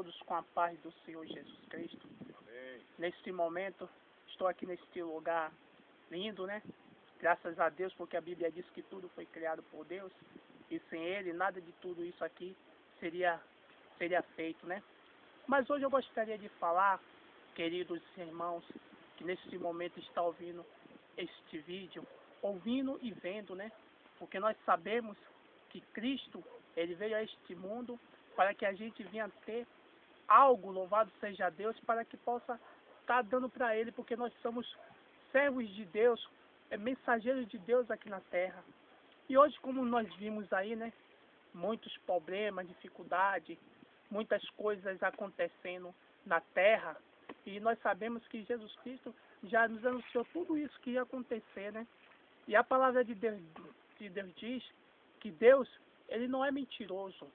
todos com a paz do Senhor Jesus Cristo. Amém. Neste momento, estou aqui neste lugar lindo, né? Graças a Deus, porque a Bíblia diz que tudo foi criado por Deus. E sem Ele, nada de tudo isso aqui seria feito, né? Mas hoje eu gostaria de falar, queridos irmãos, que neste momento está ouvindo este vídeo, ouvindo e vendo, né? Porque nós sabemos que Cristo, Ele veio a este mundo para que a gente venha ter algo, louvado seja Deus, para que possa estar dando para Ele, porque nós somos servos de Deus, mensageiros de Deus aqui na terra. E hoje, como nós vimos aí, né? Muitos problemas, dificuldade, muitas coisas acontecendo na terra. E nós sabemos que Jesus Cristo já nos anunciou tudo isso que ia acontecer, né? E a palavra de Deus diz que Deus, Ele não é mentiroso.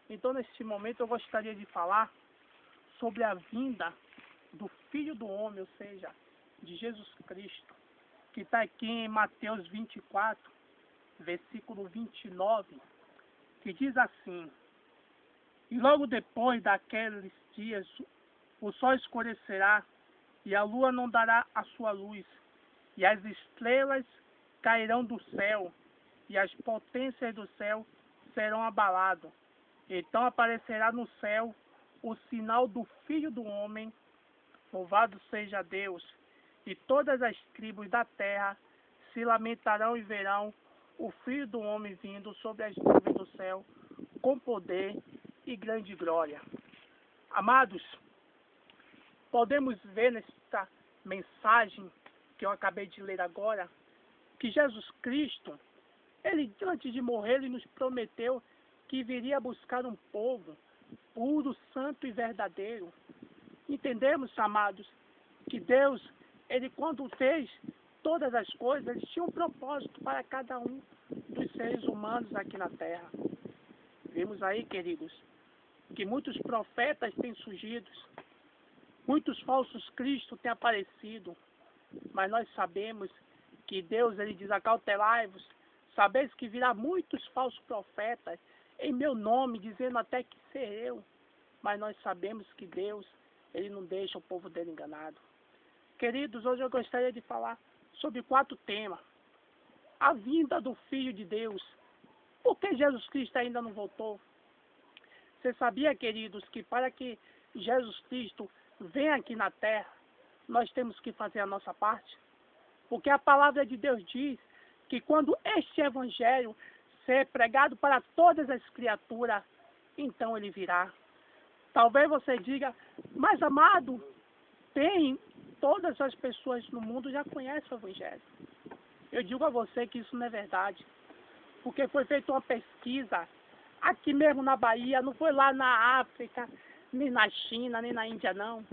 Então, neste momento, eu gostaria de falar sobre a vinda do Filho do Homem, ou seja, de Jesus Cristo, que está aqui em Mateus 24, versículo 29, que diz assim: E logo depois daqueles dias, o sol escurecerá, e a lua não dará a sua luz, e as estrelas cairão do céu, e as potências do céu serão abaladas. Então aparecerá no céu o sinal do Filho do Homem, louvado seja Deus, e todas as tribos da terra se lamentarão e verão o Filho do Homem vindo sobre as nuvens do céu, com poder e grande glória. Amados, podemos ver nesta mensagem que eu acabei de ler agora, que Jesus Cristo, Ele antes de morrer, Ele nos prometeu que viria buscar um povo puro, santo e verdadeiro. Entendemos, amados, que Deus, Ele quando fez todas as coisas, Ele tinha um propósito para cada um dos seres humanos aqui na terra. Vemos aí, queridos, que muitos profetas têm surgido, muitos falsos cristos têm aparecido, mas nós sabemos que Deus, Ele diz: acautelai-vos, sabeis que virá muitos falsos profetas em meu nome, dizendo até que ser eu. Mas nós sabemos que Deus, Ele não deixa o povo dele enganado. Queridos, hoje eu gostaria de falar sobre 4 temas. A vinda do Filho de Deus. Por que Jesus Cristo ainda não voltou? Você sabia, queridos, que para que Jesus Cristo venha aqui na terra, nós temos que fazer a nossa parte? Porque a palavra de Deus diz que quando este evangelho ser pregado para todas as criaturas, então ele virá. Talvez você diga: mas amado, todas as pessoas no mundo já conhecem o evangelho. Eu digo a você que isso não é verdade, porque foi feita uma pesquisa aqui mesmo na Bahia, não foi lá na África, nem na China, nem na Índia não,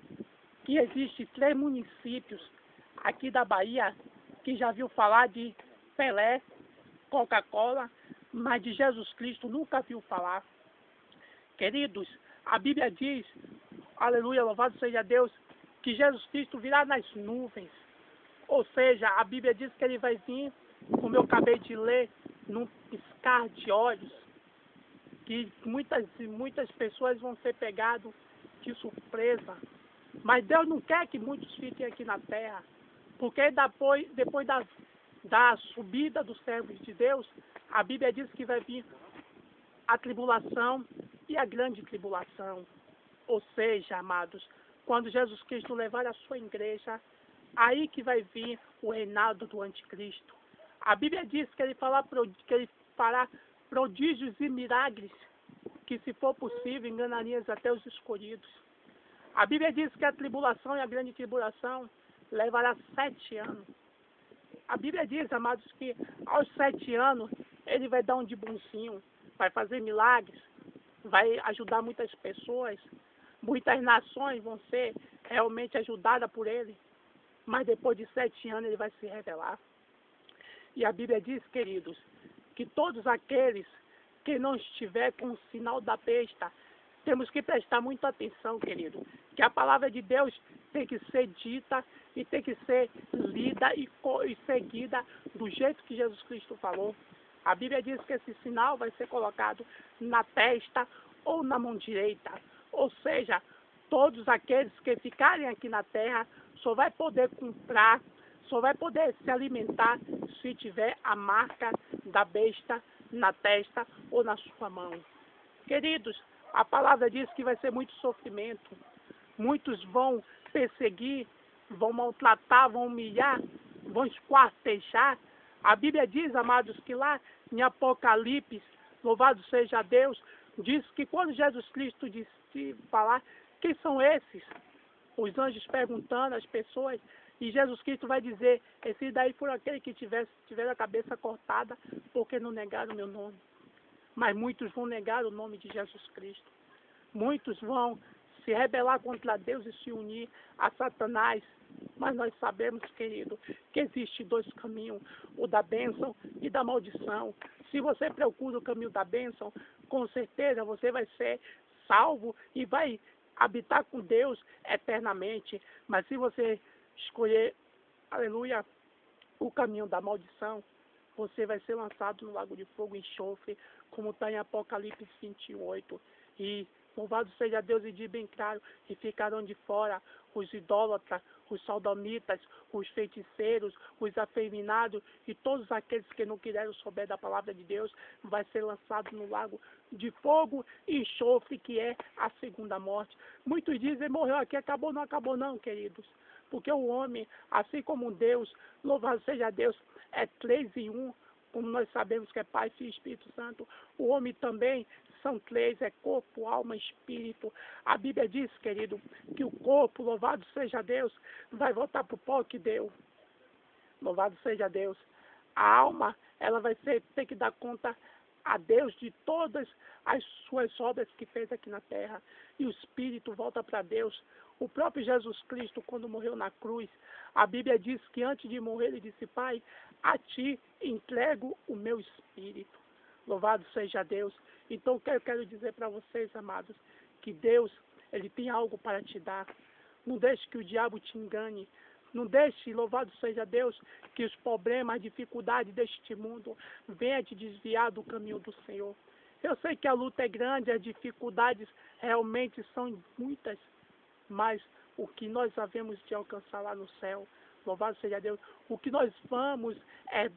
que existe 3 municípios aqui da Bahia que já viu falar de Pelé, Coca-Cola, mas de Jesus Cristo nunca viu falar. Queridos, a Bíblia diz, aleluia, louvado seja Deus, que Jesus Cristo virá nas nuvens. Ou seja, a Bíblia diz que Ele vai vir, como eu acabei de ler, num piscar de olhos, que muitas pessoas vão ser pegadas de surpresa. Mas Deus não quer que muitos fiquem aqui na terra, porque depois da subida dos servos de Deus, a Bíblia diz que vai vir a tribulação e a grande tribulação. Ou seja, amados, quando Jesus Cristo levar a sua igreja, aí que vai vir o reinado do anticristo. A Bíblia diz que ele fará prodígios e milagres, que se for possível enganariam até os escolhidos. A Bíblia diz que a tribulação e a grande tribulação levará 7 anos. A Bíblia diz, amados, que aos 7 anos ele vai dar um de bonzinho, vai fazer milagres, vai ajudar muitas pessoas, muitas nações vão ser realmente ajudadas por ele, mas depois de 7 anos ele vai se revelar. E a Bíblia diz, queridos, que todos aqueles que não estiver com o sinal da besta, temos que prestar muita atenção, querido, que a palavra de Deus tem que ser dita e tem que ser lida e seguida do jeito que Jesus Cristo falou. A Bíblia diz que esse sinal vai ser colocado na testa ou na mão direita. Ou seja, todos aqueles que ficarem aqui na terra só vai poder comprar, só vai poder se alimentar se tiver a marca da besta na testa ou na sua mão. Queridos, a palavra diz que vai ser muito sofrimento. Muitos vão perseguir, vão maltratar, vão humilhar, vão esquartejar. A Bíblia diz, amados, que lá em Apocalipse, louvado seja Deus, diz que quando Jesus Cristo disse falar, quem são esses? Os anjos perguntando às pessoas, e Jesus Cristo vai dizer, esse daí foi aquele que tiver a cabeça cortada, porque não negaram o meu nome. Mas muitos vão negar o nome de Jesus Cristo. Muitos vão se rebelar contra Deus e se unir a Satanás. Mas nós sabemos, querido, que existe dois caminhos, o da bênção e da maldição. Se você procura o caminho da bênção, com certeza você vai ser salvo e vai habitar com Deus eternamente. Mas se você escolher, aleluia, o caminho da maldição, você vai ser lançado no lago de fogo e enxofre, como está em Apocalipse 28. E louvado seja Deus, e diz bem claro, e ficarão de fora os idólatras, os sodomitas, os feiticeiros, os afeminados e todos aqueles que não quiseram souber da palavra de Deus, vai ser lançado no lago de fogo e enxofre, que é a segunda morte. Muitos dizem, morreu aqui, acabou. Não acabou não, queridos. Porque o homem, assim como Deus, louvado seja Deus, é 3 em 1, como nós sabemos que é Pai, Filho e Espírito Santo. O homem também são 3, é corpo, alma e espírito. A Bíblia diz, querido, que o corpo, louvado seja Deus, vai voltar para o pó que deu. Louvado seja Deus. A alma, ela vai ter que dar conta a Deus de todas as suas obras que fez aqui na terra. E o espírito volta para Deus. O próprio Jesus Cristo, quando morreu na cruz, a Bíblia diz que antes de morrer, ele disse, Pai, a ti entrego o meu espírito. Louvado seja Deus. Então, eu quero dizer para vocês, amados, que Deus, ele tem algo para te dar. Não deixe que o diabo te engane. Não deixe, louvado seja Deus, que os problemas, as dificuldades deste mundo venham te desviar do caminho do Senhor. Eu sei que a luta é grande, as dificuldades realmente são muitas, mas o que nós havemos de alcançar lá no céu, louvado seja Deus, o que nós vamos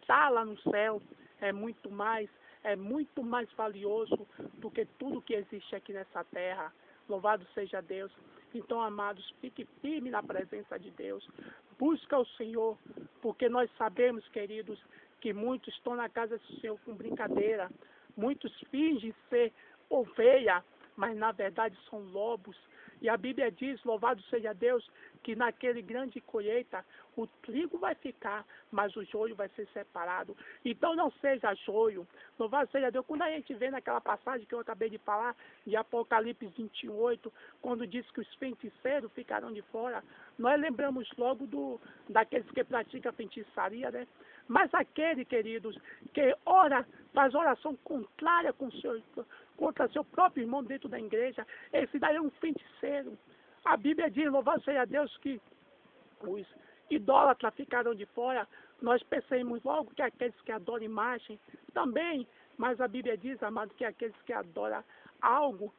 dar lá no céu é muito mais valioso do que tudo que existe aqui nessa terra. Louvado seja Deus. Então, amados, fique firme na presença de Deus. Busca o Senhor, porque nós sabemos, queridos, que muitos estão na casa do Senhor com brincadeira. Muitos fingem ser ovelha, mas na verdade são lobos. E a Bíblia diz, louvado seja Deus, que naquele grande colheita o trigo vai ficar, mas o joio vai ser separado. Então não seja joio. Louvado seja Deus. Quando a gente vê naquela passagem que eu acabei de falar, de Apocalipse 28, quando diz que os feiticeiros ficarão de fora, nós lembramos logo daqueles que praticam feitiçaria, né? Mas aquele, queridos, que ora, faz oração contrária contra seu próprio irmão dentro da igreja, esse daí é um feiticeiro. A Bíblia diz, louvado seja Deus, que os idólatras ficaram de fora. Nós percebemos logo que aqueles que adoram imagem também, mas a Bíblia diz, amado, que aqueles que adoram algo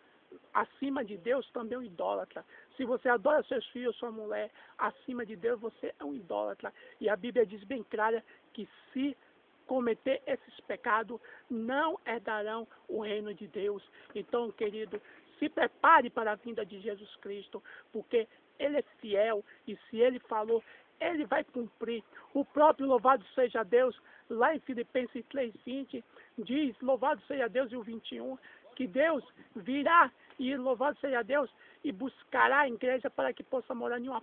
acima de Deus também é um idólatra. Se você adora seus filhos, sua mulher, acima de Deus, você é um idólatra. E a Bíblia diz bem clara que se cometer esses pecados, não herdarão o reino de Deus. Então, querido, se prepare para a vinda de Jesus Cristo, porque Ele é fiel, e se Ele falou, Ele vai cumprir. O próprio louvado seja Deus, lá em Filipenses 3:20, diz, louvado seja Deus, e o 21, que Deus virá, e louvado seja Deus, e buscará a igreja para que possa morar em uma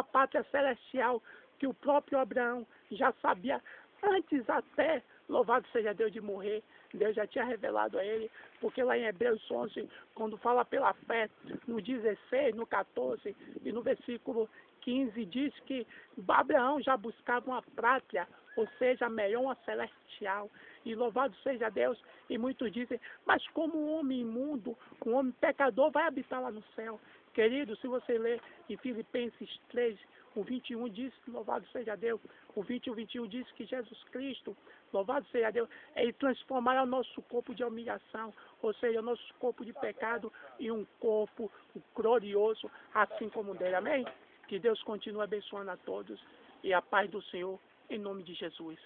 pátria celestial, que o próprio Abraão já sabia antes até, louvado seja Deus, de morrer. Deus já tinha revelado a ele, porque lá em Hebreus 11, quando fala pela fé, no 16, no 14 e no versículo 15, diz que Abraão já buscava uma pátria, ou seja, melhor, uma celestial. E louvado seja Deus, e muitos dizem, mas como um homem imundo, um homem pecador vai habitar lá no céu? Querido, se você ler em Filipenses 3, O 21 diz que louvado seja Deus. O 20 e o 21 diz que Jesus Cristo, louvado seja Deus, ele transformará o nosso corpo de humilhação, ou seja, o nosso corpo de pecado, em um corpo glorioso, assim como o dele. Amém? Que Deus continue abençoando a todos. E a paz do Senhor, em nome de Jesus.